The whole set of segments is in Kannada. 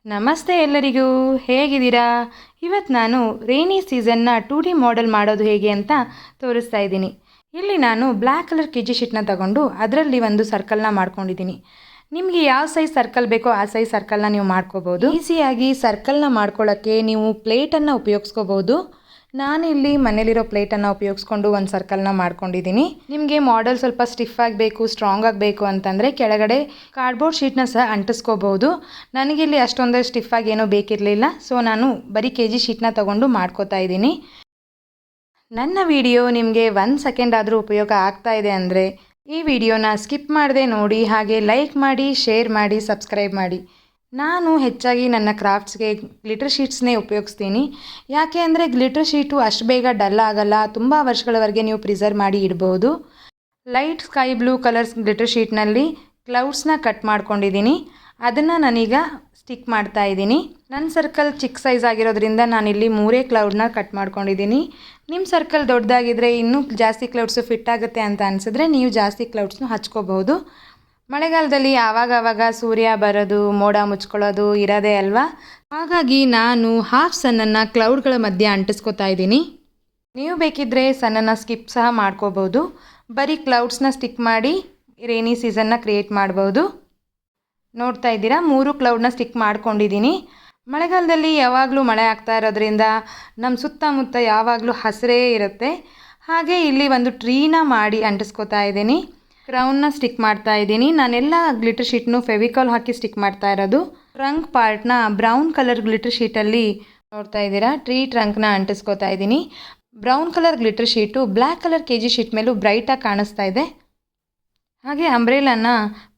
ನಮಸ್ತೆ ಎಲ್ಲರಿಗೂ, ಹೇಗಿದ್ದೀರಾ? ಇವತ್ತು ನಾನು ರೇನಿ ಸೀಸನ್ನ 2D ಮಾಡೆಲ್ ಮಾಡೋದು ಹೇಗೆ ಅಂತ ತೋರಿಸ್ತಾ ಇದ್ದೀನಿ. ಇಲ್ಲಿ ನಾನು ಬ್ಲ್ಯಾಕ್ ಕಲರ್ ಕೆ ಜಿ ಶೀಟ್ನ ತಗೊಂಡು ಅದರಲ್ಲಿ ಒಂದು ಸರ್ಕಲ್ನ ಮಾಡ್ಕೊಂಡಿದ್ದೀನಿ. ನಿಮಗೆ ಯಾವ ಸೈಜ್ ಸರ್ಕಲ್ ಬೇಕೋ ಆ ಸೈಜ್ ಸರ್ಕಲ್ನ ನೀವು ಮಾಡ್ಕೋಬೋದು. ಈಸಿಯಾಗಿ ಸರ್ಕಲ್ನ ಮಾಡ್ಕೊಳ್ಳೋಕ್ಕೆ ನೀವು ಪ್ಲೇಟನ್ನು ಉಪಯೋಗಿಸ್ಕೋಬೋದು. ನಾನಿಲ್ಲಿ ಮನೇಲಿರೋ ಪ್ಲೇಟನ್ನು ಉಪಯೋಗಿಸ್ಕೊಂಡು ಒಂದು ಸರ್ಕಲ್ನ ಮಾಡ್ಕೊಂಡಿದ್ದೀನಿ. ನಿಮಗೆ ಮಾಡೆಲ್ ಸ್ವಲ್ಪ ಸ್ಟಿಫ್ ಆಗಬೇಕು, ಸ್ಟ್ರಾಂಗ್ ಆಗಬೇಕು ಅಂತಂದರೆ ಕೆಳಗಡೆ ಕಾರ್ಡ್ಬೋರ್ಡ್ ಶೀಟ್ನ ಸಹ ಅಂಟಿಸ್ಕೋಬೋದು. ನನಗಿಲ್ಲಿ ಅಷ್ಟೊಂದು ಸ್ಟಿಫ್ ಆಗಿ ಏನೂ ಬೇಕಿರಲಿಲ್ಲ, ಸೊ ನಾನು ಬರೀ ಕೆ ಜಿ ಶೀಟ್ನ ತೊಗೊಂಡು ಮಾಡ್ಕೋತಾ ಇದ್ದೀನಿ. ನನ್ನ ವಿಡಿಯೋ ನಿಮಗೆ 1 ಸೆಕೆಂಡ್ ಆದರೂ ಉಪಯೋಗ ಆಗ್ತಾ ಇದೆ ಅಂದರೆ ಈ ವಿಡಿಯೋನ ಸ್ಕಿಪ್ ಮಾಡದೆ ನೋಡಿ, ಹಾಗೆ ಲೈಕ್ ಮಾಡಿ, ಶೇರ್ ಮಾಡಿ, ಸಬ್ಸ್ಕ್ರೈಬ್ ಮಾಡಿ. ನಾನು ಹೆಚ್ಚಾಗಿ ನನ್ನ ಕ್ರಾಫ್ಟ್ಸ್ಗೆ ಗ್ಲಿಟರ್ ಶೀಟ್ಸ್ನೇ ಉಪಯೋಗಿಸ್ತೀನಿ. ಯಾಕೆ ಅಂದರೆ ಗ್ಲಿಟರ್ ಶೀಟು ಅಷ್ಟು ಬೇಗ ಡಲ್ ಆಗಲ್ಲ, ತುಂಬ ವರ್ಷಗಳವರೆಗೆ ನೀವು ಪ್ರಿಸರ್ವ್ ಮಾಡಿ ಇಡ್ಬೋದು. Light sky blue colours glitter ಶೀಟ್ನಲ್ಲಿ ಕ್ಲೌಡ್ಸ್ನ ಕಟ್ ಮಾಡ್ಕೊಂಡಿದ್ದೀನಿ. ಅದನ್ನು ನಾನೀಗ ಸ್ಟಿಕ್ ಮಾಡ್ತಾ ಇದ್ದೀನಿ. ನನ್ನ ಸರ್ಕಲ್ ಚಿಕ್ಕ ಸೈಜ್ ಆಗಿರೋದ್ರಿಂದ ನಾನಿಲ್ಲಿ 3 ಕ್ಲೌಡ್ನ ಕಟ್ ಮಾಡ್ಕೊಂಡಿದ್ದೀನಿ. ನಿಮ್ಮ ಸರ್ಕಲ್ ದೊಡ್ಡದಾಗಿದ್ದರೆ ಇನ್ನೂ ಜಾಸ್ತಿ ಕ್ಲೌಡ್ಸು ಫಿಟ್ ಆಗುತ್ತೆ ಅಂತ ಅನಿಸಿದ್ರೆ ನೀವು ಜಾಸ್ತಿ ಕ್ಲೌಡ್ಸ್ನು ಹಚ್ಕೋಬಹುದು. ಮಳೆಗಾಲದಲ್ಲಿ ಆವಾಗವಾಗ ಸೂರ್ಯ ಬರೋದು, ಮೋಡ ಮುಚ್ಕೊಳ್ಳೋದು ಇರೋದೇ ಅಲ್ವಾ. ಹಾಗಾಗಿ ನಾನು ಹಾಫ್ ಸನ್ನನ್ನು ಕ್ಲೌಡ್ಗಳ ಮಧ್ಯೆ ಅಂಟಿಸ್ಕೊತಾ ಇದ್ದೀನಿ. ನೀವು ಬೇಕಿದ್ದರೆ ಸನ್ನನ್ನು ಸ್ಕಿಪ್ ಸಹ ಮಾಡ್ಕೋಬೋದು. ಬರೀ ಕ್ಲೌಡ್ಸ್ನ ಸ್ಟಿಕ್ ಮಾಡಿ ರೇನಿ ಸೀಸನ್ನ ಕ್ರಿಯೇಟ್ ಮಾಡ್ಬೋದು. ನೋಡ್ತಾ ಇದ್ದೀರಾ, 3 ಕ್ಲೌಡ್ನ ಸ್ಟಿಕ್ ಮಾಡ್ಕೊಂಡಿದ್ದೀನಿ. ಮಳೆಗಾಲದಲ್ಲಿ ಯಾವಾಗಲೂ ಮಳೆ ಆಗ್ತಾ ಇರೋದ್ರಿಂದ ನಮ್ಮ ಸುತ್ತಮುತ್ತ ಯಾವಾಗಲೂ ಹಸಿರೇ ಇರುತ್ತೆ. ಹಾಗೆ ಇಲ್ಲಿ ಒಂದು ಟ್ರೀನ ಮಾಡಿ ಅಂಟಿಸ್ಕೊತಾ ಇದ್ದೀನಿ. ಕ್ರೌನ್ನ ಸ್ಟಿಕ್ ಮಾಡ್ತಾ ಇದ್ದೀನಿ. ನಾನೆಲ್ಲ ಗ್ಲಿಟರ್ ಶೀಟ್ನು ಫೆವಿಕಾಲ್ ಹಾಕಿ ಸ್ಟಿಕ್ ಮಾಡ್ತಾ ಇರೋದು. ಟ್ರಂಕ್ ಪಾರ್ಟ್ನ ಬ್ರೌನ್ ಕಲರ್ ಗ್ಲಿಟರ್ ಶೀಟಲ್ಲಿ ನೋಡ್ತಾ ಇದ್ದೀರಾ, ಟ್ರೀ ಟ್ರಂಕ್ನ ಅಂಟಿಸ್ಕೊತಾ ಇದ್ದೀನಿ. Brown colour glitter sheet black colour K G sheet ಮೇಲೂ ಬ್ರೈಟಾಗಿ ಕಾಣಿಸ್ತಾ ಇದೆ. ಹಾಗೆ ಅಂಬ್ರೆಲಾನ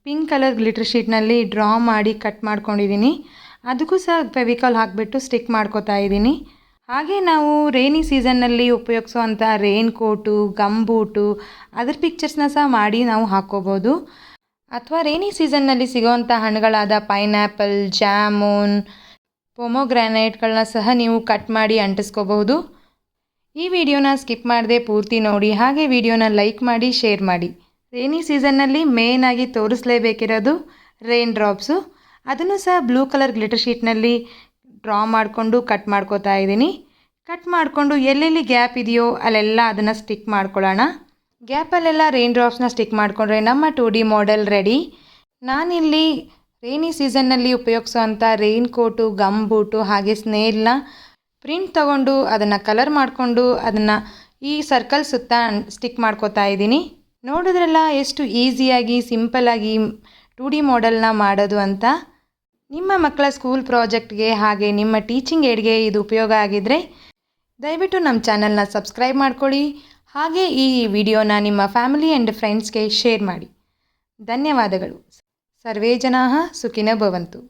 ಪಿಂಕ್ ಕಲರ್ ಗ್ಲಿಟರ್ ಶೀಟ್ನಲ್ಲಿ ಡ್ರಾ ಮಾಡಿ ಕಟ್ ಮಾಡ್ಕೊಂಡಿದ್ದೀನಿ. ಅದಕ್ಕೂ ಸಹ ಫೆವಿಕಾಲ್ ಹಾಕಿಬಿಟ್ಟು ಸ್ಟಿಕ್ ಮಾಡ್ಕೋತಾ ಇದ್ದೀನಿ. ಹಾಗೆ ನಾವು ರೇನಿ ಸೀಸನ್ನಲ್ಲಿ ಉಪಯೋಗಿಸೋವಂಥ ರೇನ್ ಕೋಟು, ಗಮ್ ಬೂಟು ಅದ್ರ ಪಿಕ್ಚರ್ಸ್ನ ಸಹ ಮಾಡಿ ನಾವು ಹಾಕ್ಕೋಬೋದು. ಅಥವಾ ರೇನಿ ಸೀಸನ್ನಲ್ಲಿ ಸಿಗೋವಂಥ ಹಣ್ಣುಗಳಾದ ಪೈನ್ಯಾಪಲ್, ಜಾಮೂನ್, ಪೊಮೊಗ್ರಾನೇಟ್ಗಳನ್ನ ಸಹ ನೀವು ಕಟ್ ಮಾಡಿ ಅಂಟಿಸ್ಕೋಬಹುದು. ಈ ವಿಡಿಯೋನ ಸ್ಕಿಪ್ ಮಾಡದೆ ಪೂರ್ತಿ ನೋಡಿ, ಹಾಗೆ ವಿಡಿಯೋನ ಲೈಕ್ ಮಾಡಿ, ಶೇರ್ ಮಾಡಿ. ರೇನಿ ಸೀಸನ್ನಲ್ಲಿ ಮೇಯ್ನಾಗಿ ತೋರಿಸಲೇಬೇಕಿರೋದು ರೇನ್ ಡ್ರಾಪ್ಸು. ಅದನ್ನು ಸಹ ಬ್ಲೂ ಕಲರ್ ಗ್ಲಿಟರ್ ಶೀಟ್ನಲ್ಲಿ ಡ್ರಾ ಮಾಡಿಕೊಂಡು ಕಟ್ ಮಾಡ್ಕೋತಾ ಇದ್ದೀನಿ. ಕಟ್ ಮಾಡಿಕೊಂಡು ಎಲ್ಲೆಲ್ಲಿ ಗ್ಯಾಪ್ ಇದೆಯೋ ಅಲ್ಲೆಲ್ಲ ಅದನ್ನು ಸ್ಟಿಕ್ ಮಾಡ್ಕೊಳ್ಳೋಣ. ಗ್ಯಾಪಲ್ಲೆಲ್ಲ ರೇನ್ ಡ್ರಾಪ್ಸ್ನ ಸ್ಟಿಕ್ ಮಾಡಿಕೊಂಡ್ರೆ ನಮ್ಮ 2D ಮಾಡೆಲ್ ರೆಡಿ. ನಾನಿಲ್ಲಿ ರೇನಿ ಸೀಸನ್ನಲ್ಲಿ ಉಪಯೋಗಿಸೋವಂಥ ರೇನ್ ಕೋಟು, ಗಮ್ ಬೂಟು ಹಾಗೆ ಸ್ನೇಲ್ನ ಪ್ರಿಂಟ್ ತೊಗೊಂಡು ಅದನ್ನು ಕಲರ್ ಮಾಡಿಕೊಂಡು ಅದನ್ನು ಈ ಸರ್ಕಲ್ ಸುತ್ತ ಸ್ಟಿಕ್ ಮಾಡ್ಕೋತಾ ಇದ್ದೀನಿ. ನೋಡಿದ್ರಲ್ಲ ಎಷ್ಟು ಈಸಿಯಾಗಿ ಸಿಂಪಲ್ಲಾಗಿ 2D ಮಾಡೆಲ್ನ ಮಾಡೋದು ಅಂತ. ನಿಮ್ಮ ಮಕ್ಕಳ ಸ್ಕೂಲ್ ಪ್ರಾಜೆಕ್ಟ್ಗೆ ಹಾಗೆ ನಿಮ್ಮ ಟೀಚಿಂಗ್ ಏಡ್ಗೆ ಇದು ಉಪಯೋಗ ಆಗಿದ್ದರೆ ದಯವಿಟ್ಟು ನಮ್ಮ ಚಾನಲ್ನ ಸಬ್ಸ್ಕ್ರೈಬ್ ಮಾಡ್ಕೊಳ್ಳಿ. ಹಾಗೆ ಈ ವಿಡಿಯೋನ ನಿಮ್ಮ ಫ್ಯಾಮಿಲಿ ಆ್ಯಂಡ್ ಫ್ರೆಂಡ್ಸ್ಗೆ ಶೇರ್ ಮಾಡಿ. ಧನ್ಯವಾದಗಳು. ಸರ್ವೇ ಜನಾಃ ಸುಖಿನೋ ಭವಂತು.